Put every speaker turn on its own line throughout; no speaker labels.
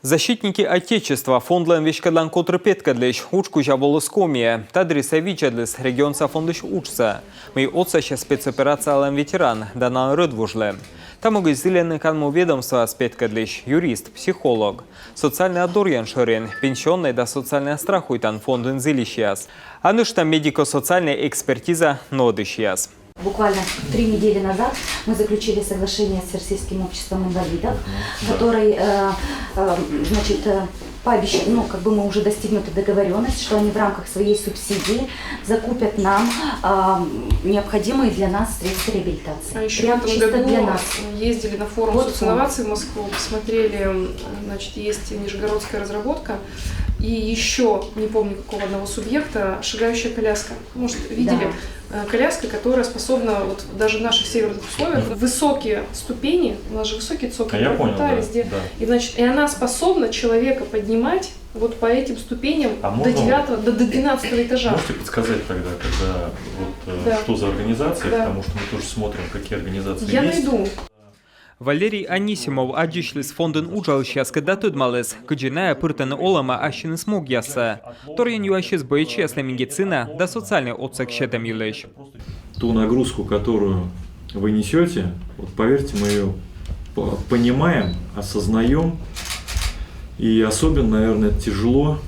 Защитники Отечества фондлен вешкадлан котры петкадлиш учкужа волоскомия, тадриса вичадлис регионса фондыш учса. Мы отсаща спецоперация ветеран, дана рыдвужле. Там могут зеленый канму ведомства спеткадлиш, юрист, психолог. Социальный адорьян шорен, пенсионный да социальный страхуйтан фондын зелищяс. А нышта медико-социальная экспертиза нодышяс.
Буквально 3 недели назад мы заключили соглашение с Российским обществом инвалидов, который, пообещал, мы уже достигнуты договоренность, что они в рамках своей субсидии закупят нам необходимые для нас средства реабилитации.
А еще в этом году ездили на форум социнноваций в Москву, посмотрели, есть нижегородская разработка. И еще, не помню какого одного субъекта, шагающая коляска. Может, видели? Да. Коляска, которая способна, даже в наших северных условиях, высокие ступени, у нас же высокие цоколи, везде. Да. И она способна человека поднимать по этим ступеням до 9 до 12 этажа.
Можете подсказать тогда, что за организация, потому что мы тоже смотрим, какие организации
Я
есть.
найду.
Валерий Анисимов адишлис фондын ужалщас кадатудмалыс, кыджиная пыртаны олама ащины смог яса. Торьян юащис боечестная медицина да социальный отсек щетом елещ.
Ту нагрузку, которую вы несете, поверьте, мы ее понимаем, осознаем. И особенно, наверное, тяжело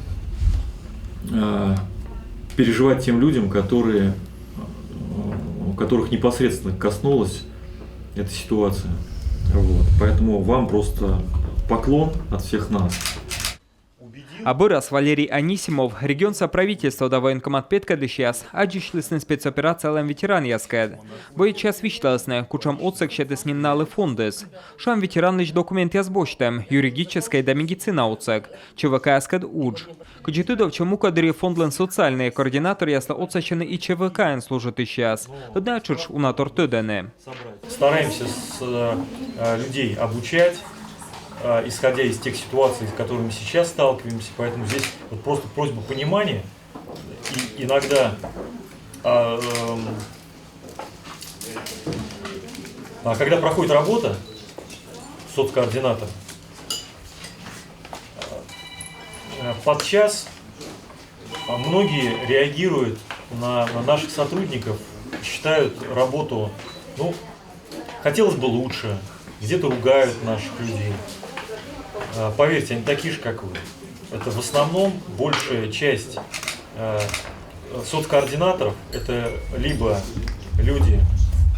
переживать тем людям, которых непосредственно коснулась эта ситуация. Поэтому вам просто поклон от всех нас.
Абырас Валерий Анисимов, регион соправительства да военкомат петкадышяс, адишлисный спецоперация лам ветеран яскед. Боечас вишталсне, кучам отсек щетеснин налы фондес. Шам ветеранныч документ язбоштем, юридической да медицина отсек, ЧВК яскед удж. Кучетудов чему кадри фондлен социальный координатор ясла отсечены и ЧВК ин служит ищас. Тудна чуч унатор тудене.
Стараемся людей обучать, исходя из тех ситуаций, с которыми сейчас сталкиваемся, поэтому здесь просто просьба понимания. И иногда, когда проходит работа, соцкоординатор, подчас многие реагируют на наших сотрудников, считают работу, хотелось бы лучше, где-то ругают наших людей. Поверьте, они такие же, как вы. Это в основном большая часть соцкоординаторов, это либо люди,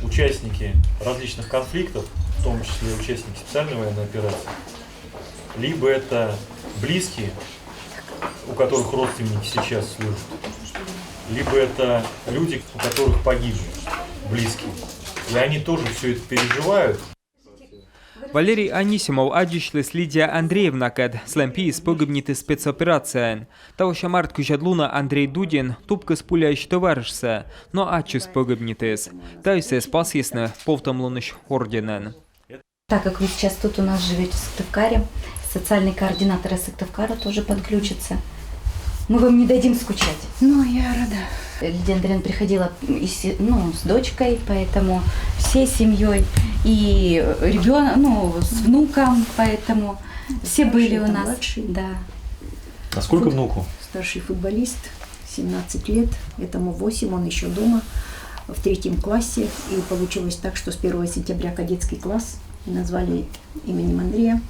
участники различных конфликтов, в том числе участники специальной военной операции, либо это близкие, у которых родственники сейчас служат, либо это люди, у которых погибли близкие. И они тоже все это переживают.
Валерий Анисимов адишлис Лидия Андреевна кад слэмпи спогибниты спецоперация. Таоща март кужадлуна Андрей Дудин тупка спуляющий товарищса, но адчи спогибнитес. Тайсе спас ясно повтомлоныш орденен.
Так как вы сейчас тут у нас живете в Сыктывкаре, социальный координатор из Сыктывкара тоже подключится. Мы вам не дадим скучать.
Я рада.
Лидия Андреевна приходила с дочкой, поэтому всей семьей, и ребенок, с внуком, поэтому все были у нас.
Младший.
Да.
А сколько внуку?
Старший футболист, 17 лет, этому 8, он еще дома, в 3 классе. И получилось так, что с 1 сентября кадетский класс назвали именем Андрея.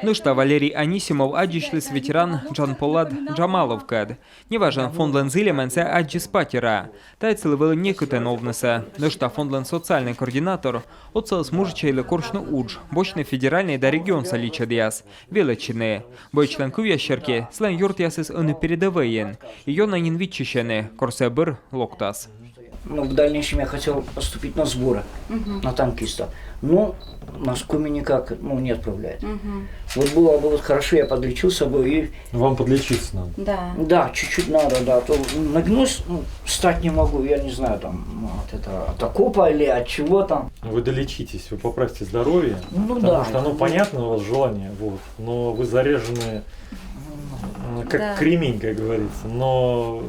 Валерий Анисимов адишлис ветеран Джанполад Джамалов кад. Неважен фондлен зилеменсе аджис патера. Тайцел был некутен овнеса. Фондлен социальный координатор отцелс мужичейле коршну удж. Бочный федеральный да регион салича диас. Величины. Бойчлен кувящерки слен юрт ясис он передовыен. Ее на нинвичищены корсебыр локтас.
В дальнейшем я хотел поступить на сборы, на танкиста. Но нас Коми никак не отправляет. Было бы хорошо, я подлечился бы и...
Вам подлечиться надо.
Да.
Да, чуть-чуть надо, да. То нагнусь, встать не могу, я не знаю, от окопа или от чего там.
Вы долечитесь, вы поправьте здоровье,
потому
что оно понятно, у вас желание, но вы заряжены как кремень, как говорится, но